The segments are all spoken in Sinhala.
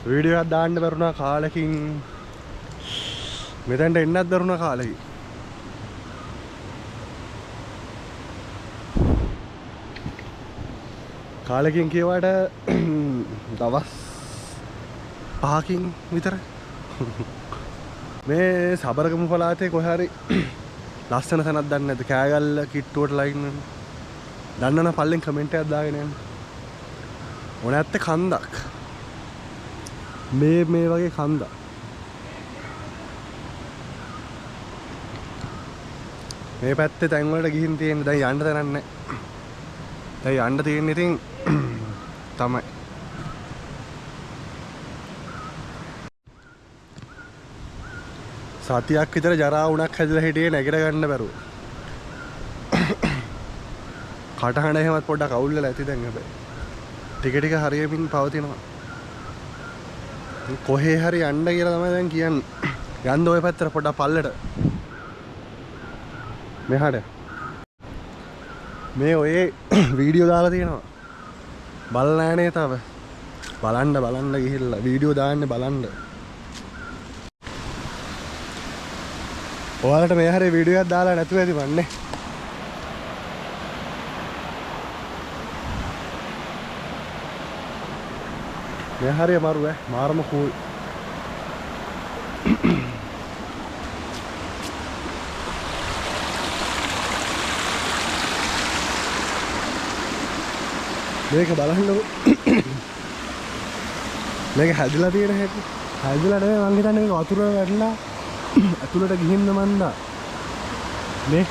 වීඩියෝ එකක් දාන්න බැරුණා කාලෙකින්. මෙතෙන්ට එන්නත් බැරුණා කාලෙකින්. කාලෙකින් කියවට දවස් 5කින් විතර මේ සබරගමු පළාතේ කොහේ හරි ලස්සන තැනක් දන්නේ නැද්ද? කෑගල්ල කිට්ටුවට ලයින් වෙන. දන්නවනම් පල්ලෙන් කමෙන්ට් එකක් දාගෙන යන්න. ඕන ඇත්තේ කන්දක්. මේ වගේ කන්දක්. මේ පැත්තේ තැන් වලට ගිහින් තියෙන දැන් යන්න තැනක් නැහැ. දැන් යන්න තියෙන ඉතින් තමයි. සතියක් විතර ජරා වුණක් හැදලා හිටියේ නැගිට ගන්න බැරුව. කටහඬ එහෙමත් පොඩ්ඩක් අවුල් වෙලා ඇති දැන් හැබැයි. ටික ටික හරියමින් පවතිනවා. කොහේ හරි යන්න කියලා තමයි දැන් කියන්නේ. යන්න ওই පැත්තට පොඩ්ඩක් පල්ලට. මෙහාට. මේ ඔය වීඩියෝ දාලා තියෙනවා. බලලා නැනේ තව. බලන්න ගිහිල්ලා වීඩියෝ දාන්නේ බලන්න. ඔයාලට මේ හැරේ වීඩියෝ එකක් දාලා නැතුව ඇති මන්නේ. මේ හැරේ මාරු මාරම කූල්. මේක බලන්නකො. මේක හැදිලා තියෙන හැටි. හැදිලා නෙවෙයි මං හිතන්නේ මේක වතුර වැටලා ඇතුළට ගිහින්ද මන්දා. මේ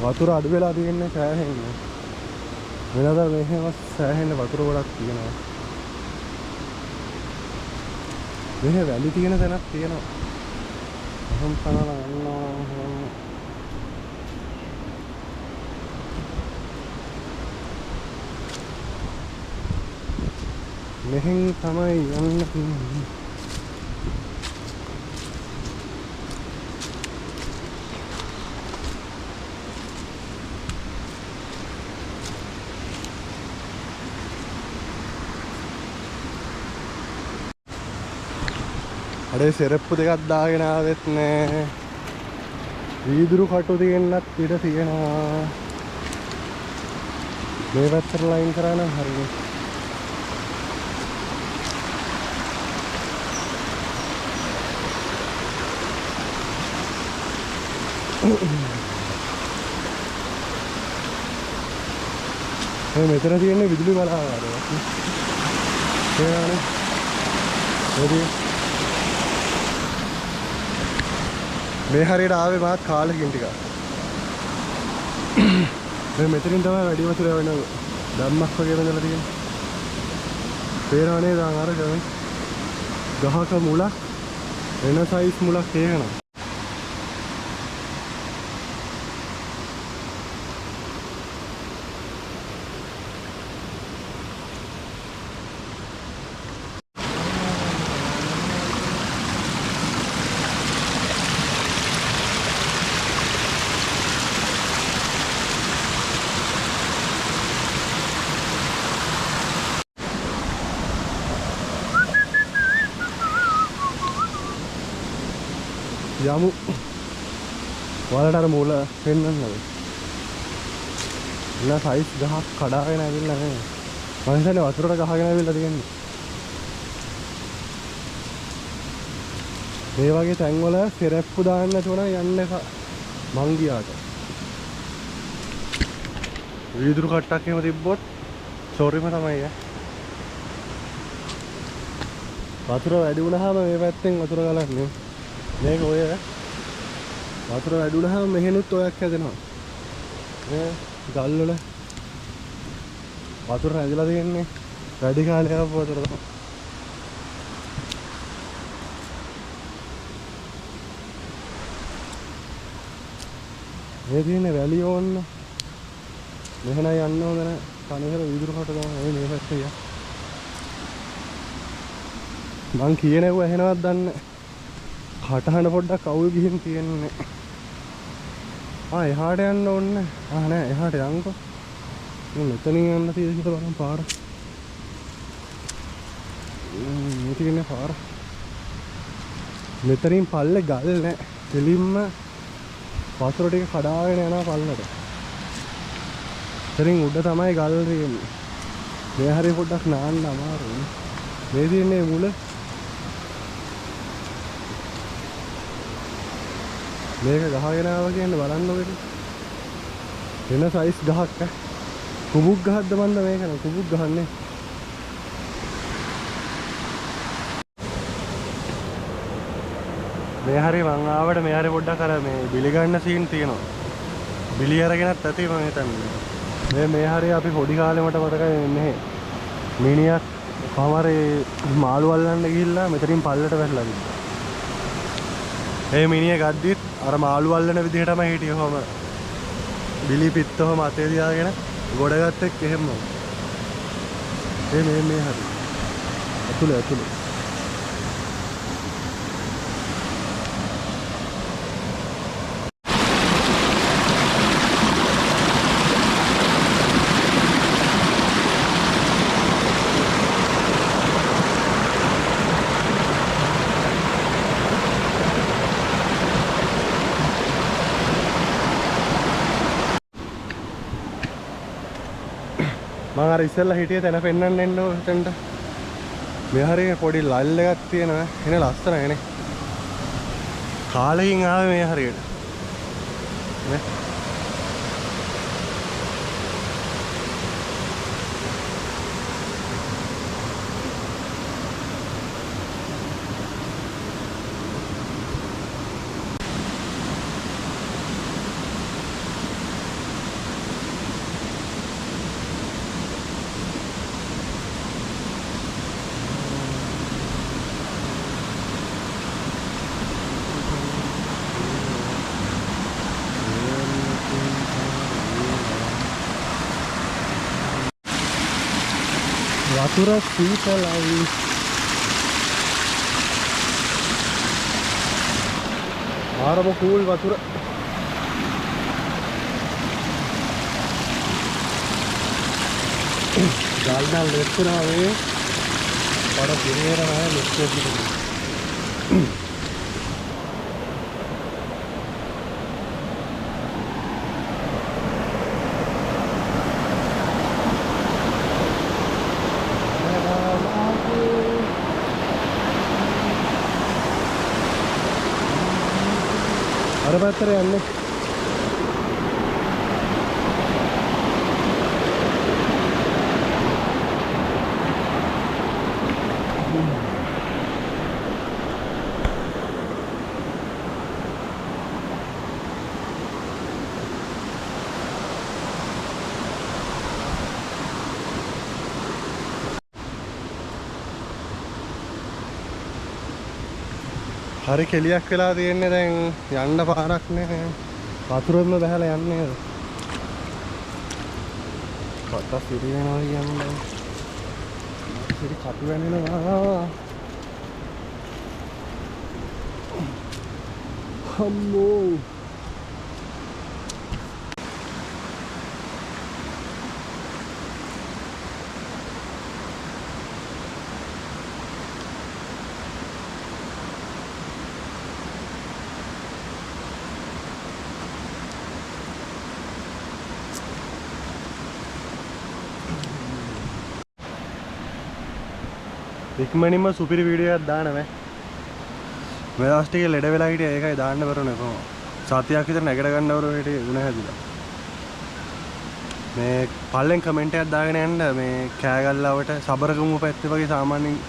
වතුර අඩු වෙලා තියෙන්නේ සෑහෙන්න. වෙනදා මෙහෙම සෑහෙන්න වතුර ගොඩක් තියෙනවා. මෙහෙ වැලි තියෙන තැනක් තියෙනවා. මම පනලා යනවා. මෙහෙන් තමයි යන්න තියෙන්නේ. අඩේ සෙරප්පු දෙකක් දාගෙන ආවෙත් නෑ. වීදුරු කටු තියෙන්නත් ඉඩ තියෙනවා. මේ පැත්තට ලයින් කරා නම් හරිනේ. මෙතන තියෙන්නේ විදුලි බලාගාරයක්. ඒනනේ. එදී මේ හරියට ආවේ මාත් කාලෙකින් ටිකක්. මේ මෙතනින් තමයි වැඩි වතුර වෙන ධම්මක් වගේ බඳලා තියෙන්නේ. පේනවනේ දැන් අර ගහක මුලක් වෙන සයිස් මුලක් තේරෙනවා. යමු. වලට අර මූල පෙන්නන්නද? ඉන්න සයිස් ගහක් කඩාගෙන ඇවිල්ලා නෑ. මම හිතන්නේ වතුරට ගහගෙන ඇවිල්ලා තියෙන්නේ. මේ වගේ තැන්වල සෙරප්පු දාන්න නැතුව නම් යන්න එක මං ගියාට. වීදුරු කට්ටක් එහෙම තිබ්බොත් සෝරිම තමයි ඈ. වතුර වැඩි වුණාම මේ පැත්තෙන් වතුර ගලන්නේ. මේක ඔය වතුර වැඩි වුණාම මෙහෙනුත් ඔයක් හැදෙනවා. මේ ගල් වල වතුර හැදලා තියෙන්නේ වැඩි කාලයක් වතුර තමයි. මේ තියෙන්නේ වැලිය ඕන්න. මෙහෙන යන්න ඕන නැහැ. කණේහර වීදුරු කොට තමයි මේ පැත්තේ යා. මං කියනව ඇහෙනවද දන්නේ. කටහඬ පොඩ්ඩක් අවුල් ගිහින් තියෙන්නේ. එහාට යන්න ඕනේ. නෑ එහාට යන්නකෝ. මෙතනින් යන්න තියෙද කියලා බලන්න පාර. මේ තියෙන්නේ පාර. මෙතනින් පල්ලේ ගල් නෑ. දෙලින්ම වතුර ටික කඩාගෙන යනවා පල්ලට. එතනින් උඩ තමයි ගල් තියෙන්නේ. මේ හරිය පොඩ්ඩක් නාන්න අමාරුයි. මේ තියෙන්නේ මුල. මේක ගහගෙන ආවා කියන්නේ බලන්නකො ඒක. වෙන සයිස් ගහක් කුඹුක් ගහක්ද මන්ද මේක නේ කුඹුක් ගහන්නේ. මේ හරිය මං ආවට මේ හරිය පොඩ්ඩක් අර මේ බිලි ගන්න සීන් තියෙනවා. බිලි අරගෙනත් ඇති මම හිතන්නේ. මේ හරිය අපි පොඩි කාලේ මට මතකයි මෙහෙ මිනිහක් කවරේ මාළු අල්ලන්න ගිහිල්ලා මෙතනින් පල්ලට වැටලා තිබ්බා. ඒ මිනිහ ගද්දිත් අර මාළු අල්ලන විදිහටම හිටියේ කොහම බිලි පිත්තවම අතේ තියාගෙන ගොඩගත්තෙක් එහෙම. මේ හරි. අතුලේ මම අර ඉස්සෙල්ලා හිටියේ තැන පෙන්නන්න එන්න උතෙන්ට. මේ හරිය පොඩි ලල් එකක් තියෙනවා. එන ලස්සනයි නේ. කාලෙකින් ආවේ මේ හරියට. නේ. වතුර සීතලයි. ආරම කූල් වතුර. ගල්ඩල් ලෙස්සනවා මේ. පඩ පිරේරම ලෙස්සෙන්නේ. අර පැත්තට යන්නේ. හරි කෙලියක් වෙලා තියෙන්නේ දැන් යන්න පාරක් නැහැ. වතුරෙන්ම බහලා යන්නේ. කට සිරි වෙනවා කියන්නේ. සිරි කටු වෙනවා. අම්මෝ. ඉක්මනින්ම සුපිරි වීඩියෝ එකක් දාන්න මේ. මේ දවස් ටිකේ ලෙඩ වෙලා හිටියා ඒකයි දාන්න බරුනේ කොහොම. සතියක් විතර නැගිට ගන්නවරු හිටියේ උණ හැදිලා. මේ පල්ලෙන් කමෙන්ට් එකක් දාගෙන යන්න මේ කෑගල්ලාවට සබරගමු පැත්තේ වගේ සාමාන්‍යයෙන්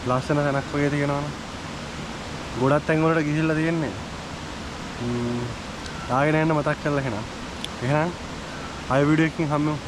ලස්සන තැනක් වගේ තියෙනවනේ. ගොඩක් තැන් වලට ගිහිල්ලා තියෙන්නේ. දාගෙන යන්න මතක් කරලා එහෙනම්. ආයෙ වීඩියෝ එකකින් හම්බෙමු.